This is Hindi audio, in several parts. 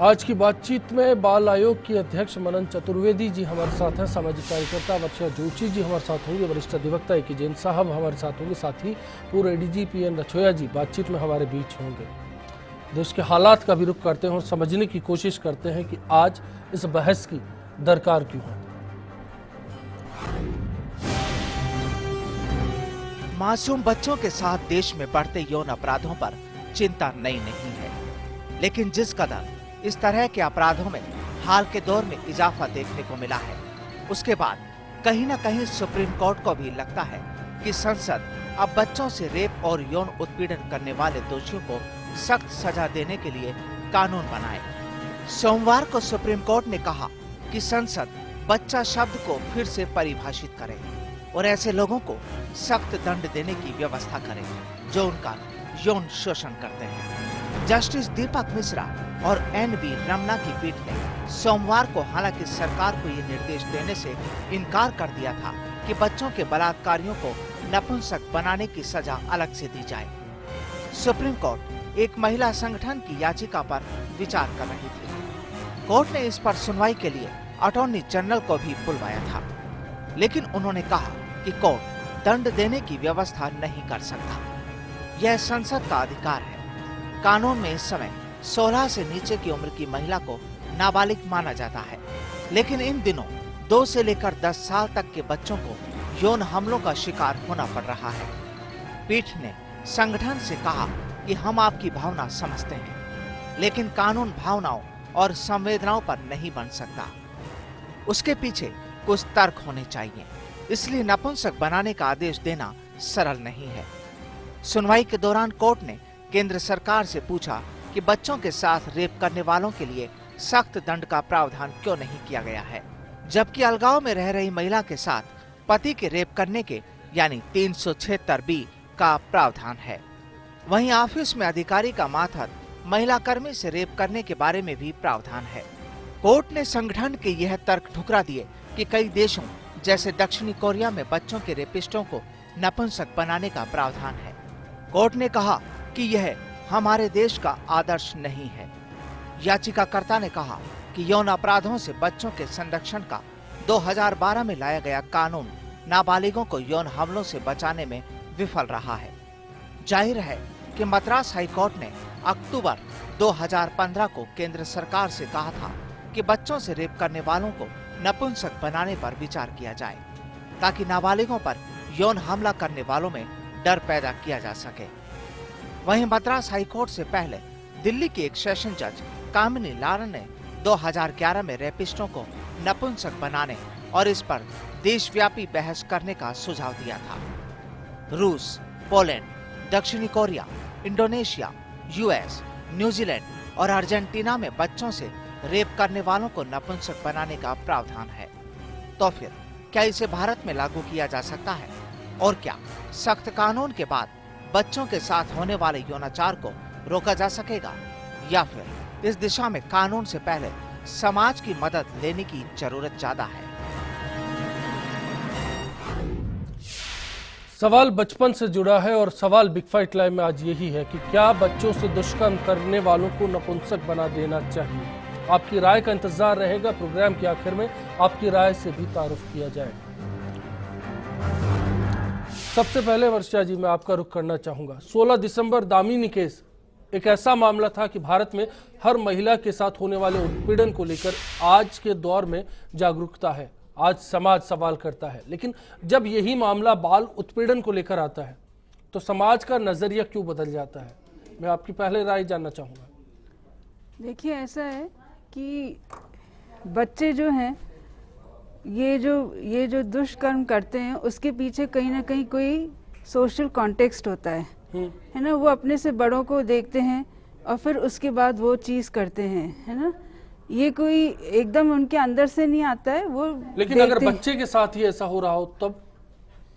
आज की बातचीत में बाल आयोग की अध्यक्ष मनन चतुर्वेदी जी हमारे साथ हैं, सामाजिक कार्यकर्ता वर्षा जोशी जी हमारे साथ होंगे, वरिष्ठ अधिवक्ता ए के जैन साहब हमारे साथ होंगे, साथ ही पूर्व एडीजी पीएन रछोया जी बातचीत में हमारे बीच होंगे। देश के हालात का भी रुख करते हैं और समझने की कोशिश करते हैं कि आज इस बहस की दरकार क्यों है। मासूम बच्चों के साथ देश में बढ़ते यौन अपराधों पर चिंता नई नहीं है, लेकिन जिस कदर इस तरह के अपराधों में हाल के दौर में इजाफा देखने को मिला है, उसके बाद कहीं न कहीं सुप्रीम कोर्ट को भी लगता है कि संसद अब बच्चों से रेप और यौन उत्पीड़न करने वाले दोषियों को सख्त सजा देने के लिए कानून बनाए। सोमवार को सुप्रीम कोर्ट ने कहा कि संसद बच्चा शब्द को फिर से परिभाषित करे और ऐसे लोगों को सख्त दंड देने की व्यवस्था करे जो उनका यौन शोषण करते हैं। जस्टिस दीपक मिश्रा और एन.वी. रमना की पीठ ने सोमवार को हालांकि सरकार को ये निर्देश देने से इनकार कर दिया था कि बच्चों के बलात्कारियों को नपुंसक बनाने की सजा अलग से दी जाए। सुप्रीम कोर्ट एक महिला संगठन की याचिका पर विचार कर रही थी। कोर्ट ने इस पर सुनवाई के लिए अटॉर्नी जनरल को भी बुलवाया था, लेकिन उन्होंने कहा कि कोर्ट दंड देने की व्यवस्था नहीं कर सकता। यह संसद का अधिकार है। कानून में इस समय 16 से नीचे की उम्र की महिला को नाबालिग माना जाता है, लेकिन इन दिनों 2 से लेकर 10 साल तक के बच्चों को यौन हमलों का शिकार होना पड़ रहा है। पीठ ने संगठन से कहा कि हम आपकी भावना समझते हैं, लेकिन कानून भावनाओं और संवेदनाओं पर नहीं बन सकता। उसके पीछे कुछ तर्क होने चाहिए, इसलिए नपुंसक बनाने का आदेश देना सरल नहीं है। सुनवाई के दौरान कोर्ट ने केंद्र सरकार से पूछा कि बच्चों के साथ रेप करने वालों के लिए सख्त दंड का प्रावधान क्यों नहीं किया गया है, जबकि अलगाव में रह रही महिला के साथ पति के रेप करने के यानी 376 बी का प्रावधान है। वहीं ऑफिस में अधिकारी का मातहत महिला कर्मी से रेप करने के बारे में भी प्रावधान है। कोर्ट ने संगठन के यह तर्क ठुकरा दिए कि कई देशों जैसे दक्षिणी कोरिया में बच्चों के रेपिस्टों को नपुंसक बनाने का प्रावधान है। कोर्ट ने कहा कि यह हमारे देश का आदर्श नहीं है। याचिकाकर्ता ने कहा कि यौन अपराधों से बच्चों के संरक्षण का 2012 में लाया गया कानून नाबालिगों को यौन हमलों से बचाने में विफल रहा है। जाहिर है कि मद्रास हाई कोर्ट ने अक्टूबर 2015 को केंद्र सरकार से कहा था कि बच्चों से रेप करने वालों को नपुंसक बनाने पर विचार किया जाए, ताकि नाबालिगों पर यौन हमला करने वालों में डर पैदा किया जा सके। वहीं मद्रास हाई कोर्ट से पहले दिल्ली की एक सेशन जज कामिनी लाल ने 2011 में रेपिस्टों को नपुंसक बनाने और इस पर देशव्यापी बहस करने का सुझाव दिया था। रूस, पोलैंड, दक्षिणी कोरिया, इंडोनेशिया, यूएस, न्यूजीलैंड और अर्जेंटीना में बच्चों से रेप करने वालों को नपुंसक बनाने का प्रावधान है। तो फिर क्या इसे भारत में लागू किया जा सकता है? और क्या सख्त कानून के बाद बच्चों के साथ होने वाले यौनाचार को रोका जा सकेगा, या फिर इस दिशा में कानून से पहले समाज की मदद लेने की जरूरत ज्यादा है? सवाल बचपन से जुड़ा है और सवाल बिग फाइट लाइव में आज यही है कि क्या बच्चों से दुष्कर्म करने वालों को नपुंसक बना देना चाहिए? आपकी राय का इंतजार रहेगा। प्रोग्राम के आखिर में आपकी राय से भी तारुफ किया जाएगा। सबसे पहले वर्षा जी मैं आपका रुख करना चाहूंगा। 16 दिसंबर दामिनी केस एक ऐसा मामला था कि भारत में हर महिला के साथ होने वाले उत्पीड़न को लेकर आज के दौर में जागरूकता है। आज समाज सवाल करता है, लेकिन जब यही मामला बाल उत्पीड़न को लेकर आता है तो समाज का नजरिया क्यों बदल जाता है? मैं आपकी पहले राय जानना चाहूंगा। देखिए, ऐसा है कि बच्चे जो हैं ये जो दुष्कर्म करते हैं उसके पीछे कहीं ना कहीं कोई सोशल कॉन्टेक्स्ट होता है ना। वो अपने से बड़ों को देखते हैं और फिर उसके बाद वो चीज़ करते हैं, है ना। ये कोई एकदम उनके अंदर से नहीं आता है वो। लेकिन अगर बच्चे के साथ ही ऐसा हो रहा हो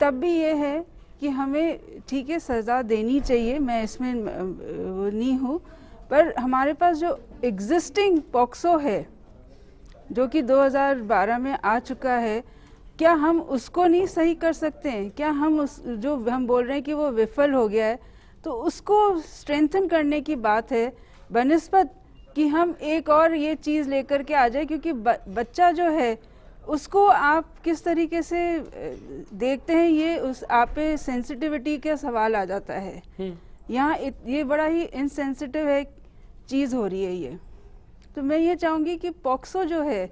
तब भी ये है कि हमें ठीक है सज़ा देनी चाहिए, मैं इसमें नहीं हूँ, पर हमारे पास जो एग्जिस्टिंग पॉक्सो है जो कि 2012 में आ चुका है, क्या हम उसको नहीं सही कर सकते हैं? क्या हम उस जो हम बोल रहे हैं कि वो विफल हो गया है तो उसको स्ट्रेंथन करने की बात है बनिस्बत कि हम एक और ये चीज़ लेकर के आ जाए, क्योंकि बच्चा जो है उसको आप किस तरीके से देखते हैं, ये उस आप पे सेंसिटिविटी का सवाल आ जाता है। यहाँ ये बड़ा ही इनसेंसिटिव है चीज़ हो रही है ये। तो मैं ये चाहूँगी कि पॉक्सो जो है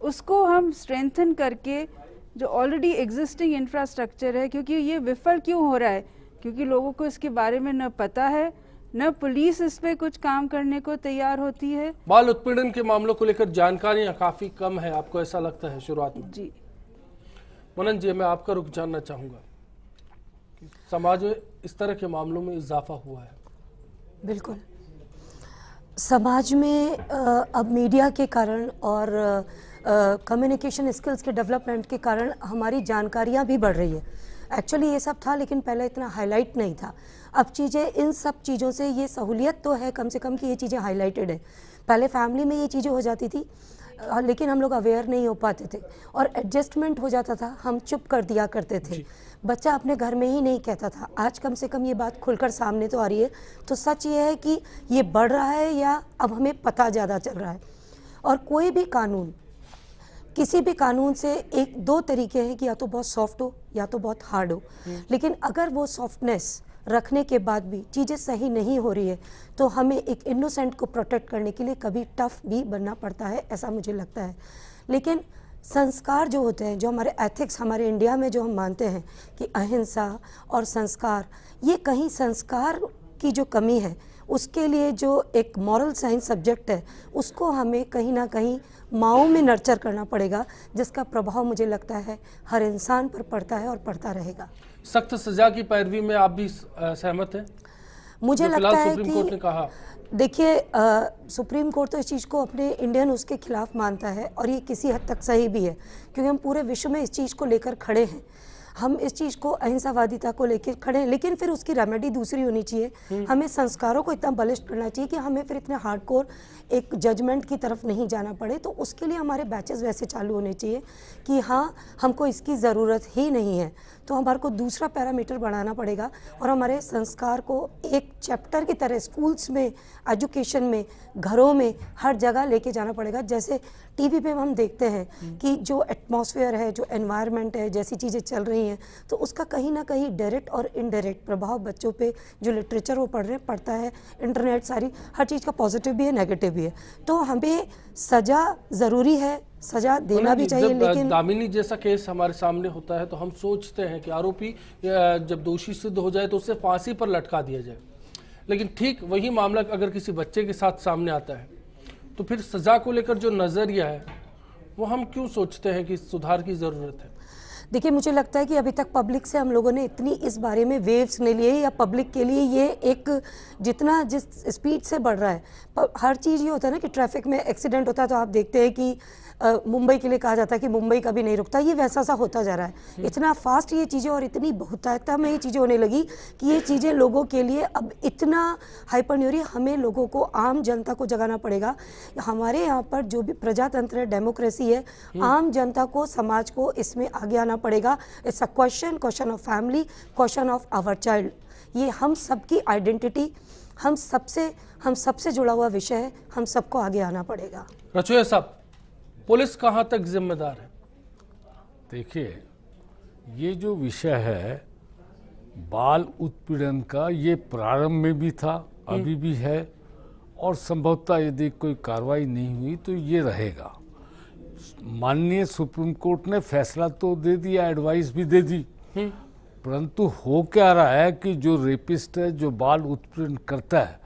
उसको हम स्ट्रेंथन करके जो ऑलरेडी एग्जिस्टिंग इंफ्रास्ट्रक्चर है, क्योंकि ये विफल क्यों हो रहा है, क्योंकि लोगों को इसके बारे में न पता है, न पुलिस इस पे कुछ काम करने को तैयार होती है। बाल उत्पीड़न के मामलों को लेकर जानकारियां काफी कम है, आपको ऐसा लगता है शुरुआत में? जी मनन जी, मैं आपका रुख जानना चाहूंगा कि समाज में इस तरह के मामलों में इजाफा हुआ है। बिल्कुल, समाज में अब मीडिया के कारण और कम्युनिकेशन स्किल्स के डेवलपमेंट के कारण हमारी जानकारियाँ भी बढ़ रही है। एक्चुअली ये सब था, लेकिन पहले इतना हाईलाइट नहीं था। अब चीज़ें, इन सब चीज़ों से ये सहूलियत तो है कम से कम कि ये चीज़ें हाईलाइटेड है। पहले फैमिली में ये चीज़ें हो जाती थी, लेकिन हम लोग अवेयर नहीं हो पाते थे और एडजस्टमेंट हो जाता था, हम चुप कर दिया करते थे, बच्चा अपने घर में ही नहीं कहता था। आज कम से कम ये बात खुलकर सामने तो आ रही है। तो सच ये है कि ये बढ़ रहा है या अब हमें पता ज़्यादा चल रहा है। और कोई भी कानून, किसी भी कानून से एक दो तरीके हैं कि या तो बहुत सॉफ्ट हो या तो बहुत हार्ड हो। लेकिन अगर वो सॉफ्टनेस रखने के बाद भी चीज़ें सही नहीं हो रही है तो हमें एक इनोसेंट को प्रोटेक्ट करने के लिए कभी टफ भी बनना पड़ता है, ऐसा मुझे लगता है। लेकिन संस्कार जो होते हैं, जो हमारे एथिक्स, हमारे इंडिया में जो हम मानते हैं कि अहिंसा और संस्कार, ये कहीं संस्कार की जो कमी है उसके लिए जो एक मॉरल साइंस सब्जेक्ट है उसको हमें कहीं ना कहीं माओ में नर्चर करना पड़ेगा, जिसका प्रभाव मुझे लगता है हर इंसान पर पड़ता है और पड़ता रहेगा। सख्त सजा की पैरवी में आप भी सहमत हैं? मुझे लगता है सुप्रीम कोर्ट ने कहा, देखिए, सुप्रीम कोर्ट तो इस चीज़ को अपने इंडियन उसके खिलाफ मानता है और ये किसी हद तक सही भी है, क्योंकि हम पूरे विश्व में इस चीज़ को लेकर खड़े हैं। हम इस चीज़ को, अहिंसावादिता को लेकर खड़े हैं, लेकिन फिर उसकी रेमेडी दूसरी होनी चाहिए। हमें संस्कारों को इतना बलिष्ठ करना चाहिए कि हमें फिर इतने हार्डकोर एक जजमेंट की तरफ नहीं जाना पड़े। तो उसके लिए हमारे बैचेस वैसे चालू होने चाहिए कि हाँ, हमको इसकी ज़रूरत ही नहीं है, तो हमारे को दूसरा पैरामीटर बढ़ाना पड़ेगा और हमारे संस्कार को एक चैप्टर की तरह स्कूल्स में, एजुकेशन में, घरों में, हर जगह लेके जाना पड़ेगा। जैसे टीवी पे हम देखते हैं कि जो एटमॉस्फेयर है, जो एनवायरनमेंट है, जैसी चीज़ें चल रही हैं, तो उसका कहीं ना कहीं डायरेक्ट और इनडायरेक्ट प्रभाव बच्चों पे, जो लिटरेचर वो पढ़ रहे हैं, पढ़ता है। इंटरनेट, सारी हर चीज़ का पॉजिटिव भी है, नेगेटिव भी है। तो हमें सज़ा ज़रूरी है, सज़ा देना भी चाहिए। लेकिन दामिनी जैसा केस हमारे सामने होता है तो हम सोचते हैं कि आरोपी जब दोषी सिद्ध हो जाए तो उसे फांसी पर लटका दिया जाए, लेकिन ठीक वही मामला अगर किसी बच्चे के साथ सामने आता है तो फिर सज़ा को लेकर जो नज़रिया है वो हम क्यों सोचते हैं कि सुधार की ज़रूरत है? देखिए, मुझे लगता है कि अभी तक पब्लिक से हम लोगों ने इतनी इस बारे में वेव्स नहीं लिए, या पब्लिक के लिए ये एक जितना जिस स्पीड से बढ़ रहा है, हर चीज़ ये होता है ना कि ट्रैफिक में एक्सीडेंट होता है तो आप देखते हैं कि मुंबई के लिए कहा जाता है कि मुंबई कभी नहीं रुकता, ये वैसा सा होता जा रहा है। इतना फास्ट ये चीज़ें और इतनी बहुतायता में ये चीज़ें होने लगी कि ये चीज़ें लोगों के लिए अब इतना हाइपर नहीं हो रही। हमें लोगों को, आम जनता को जगाना पड़ेगा। हमारे यहाँ पर जो भी प्रजातंत्र है, डेमोक्रेसी है, आम जनता को, समाज को इसमें आगे आना पड़ेगा। It's a question of family, question of our child. ये हम सबकी आइडेंटिटी, हम सबसे जुड़ा हुआ विषय है, हम सबको आगे आना पड़ेगा। रचोया साहब, पुलिस कहाँ तक जिम्मेदार है? देखिए, ये जो विषय है बाल उत्पीड़न का, ये प्रारंभ में भी था, अभी भी है, और संभवतः यदि कोई कार्रवाई नहीं हुई तो ये रहेगा। माननीय सुप्रीम कोर्ट ने फैसला तो दे दिया, एडवाइस भी दे दी, परंतु हो क्या रहा है कि जो रेपिस्ट है, जो बाल उत्पीड़न करता है,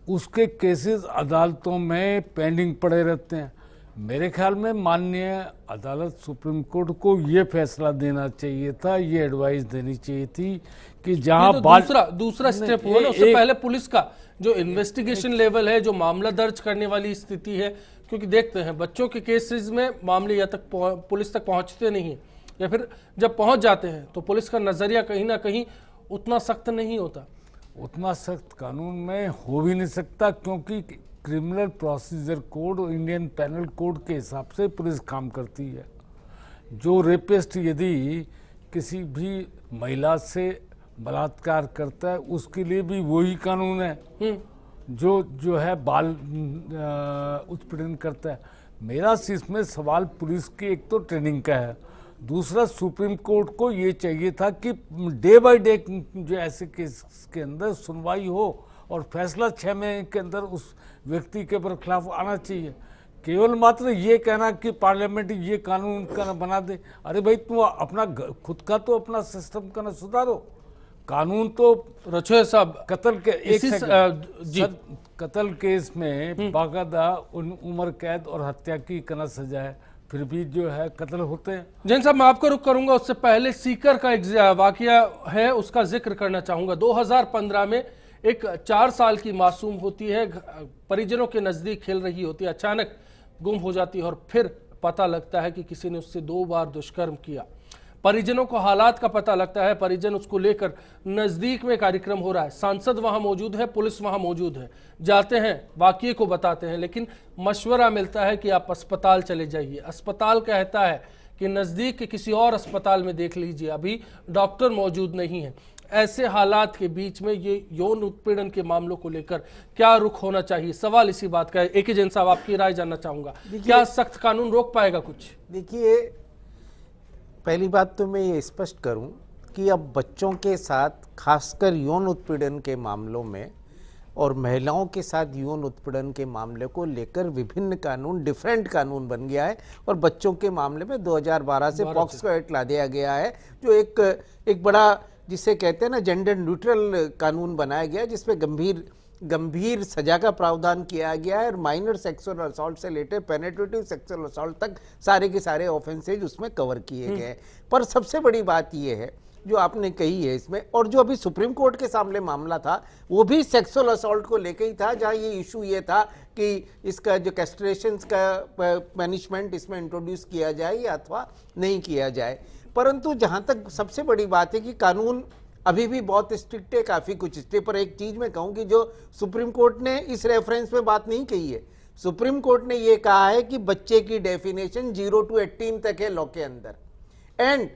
उसके केसेस अदालतों में पेंडिंग पड़े रहते हैं। मेरे ख्याल में माननीय अदालत सुप्रीम कोर्ट को ये फैसला देना चाहिए था, ये एडवाइस देनी चाहिए थी कि जहां तो दूसरा स्टेप हुआ ना, उससे पहले पुलिस का जो इन्वेस्टिगेशन लेवल है, जो मामला दर्ज करने वाली स्थिति है, क्योंकि देखते हैं बच्चों के केसेस में मामले या तक पुलिस तक पहुंचते नहीं है, या फिर जब पहुंच जाते हैं तो पुलिस का नजरिया कहीं ना कहीं उतना सख्त नहीं होता। उतना सख्त कानून में हो भी नहीं सकता, क्योंकि क्रिमिनल प्रोसीजर कोड और इंडियन पेनल कोड के हिसाब से पुलिस काम करती है। जो रेपिस्ट यदि किसी भी महिला से बलात्कार करता है उसके लिए भी वही कानून है। जो है बाल उत्पीड़न करता है। मेरा इसमें सवाल पुलिस की एक तो ट्रेनिंग का है, दूसरा सुप्रीम कोर्ट को ये चाहिए था कि डे बाय डे जो ऐसे केस के अंदर सुनवाई हो और फैसला 6 महीने के अंदर उस व्यक्ति के खिलाफ आना चाहिए। केवल मात्र ये कहना कि पार्लियामेंट ये कानून का बना दे, अरे भाई तुम अपना खुद का तो अपना सिस्टम का ना सुधारो। कानून तो रचोया साहब, कत्ल के इसी कत्ल केस में बाकायदा उम्र कैद और हत्या की कना सजा है, फिर भी जो है कत्ल होते हैं। जैन साहब, मैं आपको रुक करूंगा, उससे पहले सीकर का एक वाकया है, उसका जिक्र करना चाहूंगा। 2015 में एक 4 साल की मासूम होती है, परिजनों के नजदीक खेल रही होती है, अचानक गुम हो जाती है और फिर पता लगता है कि किसी ने उससे 2 बार दुष्कर्म किया। परिजनों को हालात का पता लगता है, परिजन उसको लेकर, नजदीक में कार्यक्रम हो रहा है, सांसद वहां मौजूद है, पुलिस वहां मौजूद है, जाते हैं, वाकये को बताते हैं, लेकिन मशवरा मिलता है कि आप अस्पताल चले जाइए। अस्पताल कहता है कि नजदीक के किसी और अस्पताल में देख लीजिए, अभी डॉक्टर मौजूद नहीं है। ऐसे हालात के बीच में ये यौन उत्पीड़न के मामलों को लेकर क्या रुख होना चाहिए? सवाल इसी बात का है। AK जैन साहब, आपकी राय जानना चाहूंगा, क्या सख्त कानून रोक पाएगा कुछ? देखिए, पहली बात तो मैं ये स्पष्ट करूं कि अब बच्चों के साथ खासकर यौन उत्पीड़न के मामलों में और महिलाओं के साथ यौन उत्पीड़न के मामले को लेकर विभिन्न कानून, डिफरेंट कानून बन गया है। और बच्चों के मामले में 2012 से पॉक्सो एक्ट ला दिया गया है, जो एक बड़ा, जिसे कहते हैं ना, जेंडर न्यूट्रल कानून बनाया गया है, जिसमें गंभीर सजा का प्रावधान किया गया है और माइनर सेक्सुअल असॉल्ट से लेकर पेनिट्रेटिव सेक्सुअल असॉल्ट तक सारे के सारे ऑफेंसेज उसमें कवर किए गए। पर सबसे बड़ी बात यह है जो आपने कही है इसमें, और जो अभी सुप्रीम कोर्ट के सामने मामला था वो भी सेक्सुअल असॉल्ट को लेकर ही था, जहां ये इशू ये था कि इसका जो कैस्ट्रेशन का पनिशमेंट इसमें इंट्रोड्यूस किया जाए या अथवा नहीं किया जाए। परंतु जहां तक सबसे बड़ी बात है कि कानून अभी भी बहुत स्ट्रिक्ट है, काफी कुछ स्ट्रिक्ट। पर एक चीज मैं कहूं कि जो सुप्रीम कोर्ट ने इस रेफरेंस में बात नहीं कही है, सुप्रीम कोर्ट ने ये कहा है कि बच्चे की डेफिनेशन 0 to 18 तक है लॉ के अंदर, एंड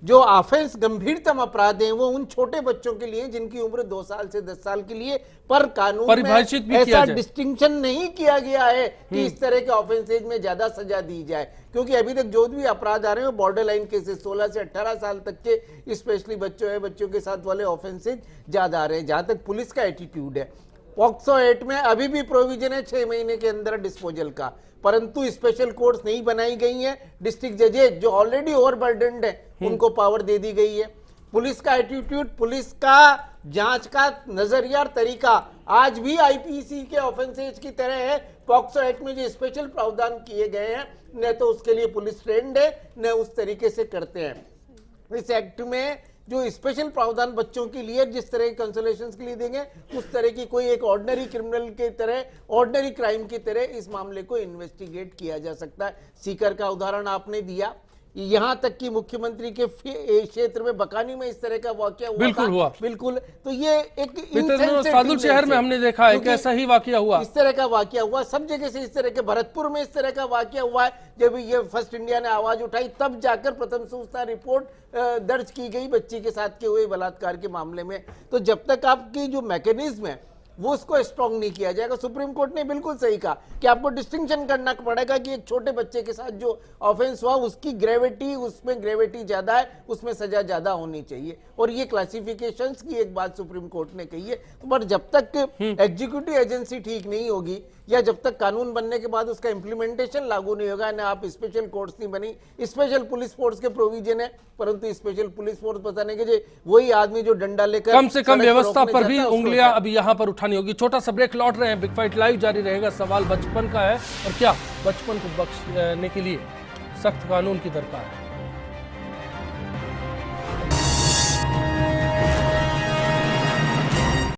जो ऑफेंस गंभीरतम अपराध हैं वो उन छोटे बच्चों के लिए जिनकी उम्र 2 साल से 10 साल के लिए, पर कानून में ऐसा डिस्टिंक्शन नहीं किया गया है कि इस तरह के ऑफेंसेज में ज्यादा सजा दी जाए। क्योंकि अभी तक जो भी अपराध आ रहे हैं वो बॉर्डर लाइन केसेस, 16 से 18 साल तक के स्पेशली बच्चों के साथ वाले ऑफेंसेज ज्यादा आ रहे हैं। जहां तक पुलिस का एटीट्यूड है, पॉक्सो एक्ट में अभी भी प्रोविजन है 6 महीने के अंदर डिस्पोजल का, परंतु स्पेशल कोर्ट्स नहीं बनाई गई हैं। डिस्ट्रिक्ट जजेस जो ऑलरेडी ओवरबर्डन्ड है उनको पावर दे दी गई है। पुलिस का एटीट्यूड, पुलिस का जांच का नजरिया और तरीका आज भी आईपीसी के ऑफेंसेज की तरह है। पॉक्सो एक्ट में जो स्पेशल प्रावधान किए गए हैं, न तो उसके लिए पुलिस ट्रेंड है न उस तरीके से करते हैं। इस एक्ट में जो स्पेशल प्रावधान बच्चों के लिए जिस तरह के कंसोलेशंस के लिए देंगे, उस तरह की कोई एक ऑर्डिनरी क्रिमिनल के तरह, ऑर्डिनरी क्राइम की तरह इस मामले को इन्वेस्टिगेट किया जा सकता है। सीकर का उदाहरण आपने दिया, यहां तक कि मुख्यमंत्री के क्षेत्र में बकानी में इस तरह का वाकया हुआ, बिल्कुल हुआ, बिल्कुल। तो ये एक सादुल शहर में हमने देखा है कि ऐसा ही वाकया हुआ, इस तरह का वाकया हुआ सब जगह से। इस तरह के भरतपुर में इस तरह का वाकया हुआ है। जब ये फर्स्ट इंडिया ने आवाज उठाई तब जाकर प्रथम सूचना रिपोर्ट दर्ज की गई बच्ची के साथ के हुए बलात्कार के मामले में। तो जब तक आपकी जो मैकेनिज्म है वो उसको स्ट्रॉन्ग नहीं किया जाएगा, सुप्रीम कोर्ट ने बिल्कुल सही कहा कि आपको डिस्टिंक्शन करना पड़ेगा कि एक छोटे बच्चे के साथ जो ऑफेंस हुआ उसकी ग्रेविटी, उसमें ग्रेविटी ज्यादा है, उसमें सजा ज्यादा होनी चाहिए। और ये क्लासिफिकेशंस की एक बात सुप्रीम कोर्ट ने कही है। तो पर जब तक एग्जीक्यूटिव एजेंसी ठीक नहीं होगी या जब तक कानून बनने के बाद उसका इंप्लीमेंटेशन लागू नहीं होगा, ना आप स्पेशल कोर्ट्स नहीं बनी, स्पेशल पुलिस फोर्स के प्रोविजन है, परंतु स्पेशल पुलिस फोर्स बताने के वही आदमी जो डंडा लेकर कम से कम व्यवस्था पर भी उंगलियां अभी यहां पर उठानी होगी। छोटा सा ब्रेक, लौट रहे हैं, बिग फाइट लाइव जारी रहेगा। सवाल बचपन का है और क्या बचपन को बख्शने के लिए सख्त कानून की दरकार है।